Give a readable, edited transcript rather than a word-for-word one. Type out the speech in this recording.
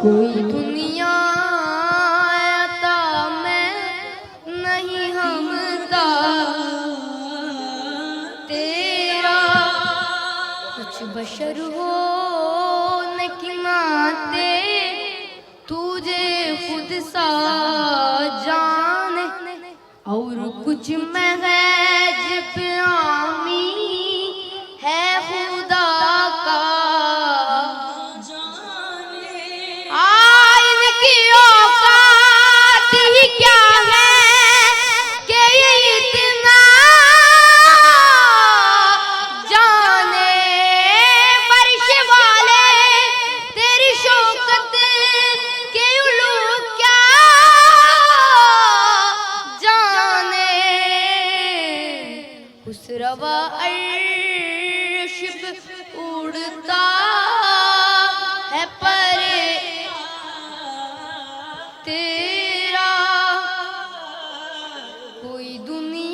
कोई दुनिया आता मैं नहीं हमदा तेरा कुछ बशर हो न कि नाते तुझे खुद सा जाने और कुछ महज प्यामी है खुदा का आइन की औकात ही क्या है कि ये इतना जाने फर्श वाले तेरी शौकत के उलू क्या जाने उस रवा अर्श पे उड़ता है परे तेरा कोई दुनिया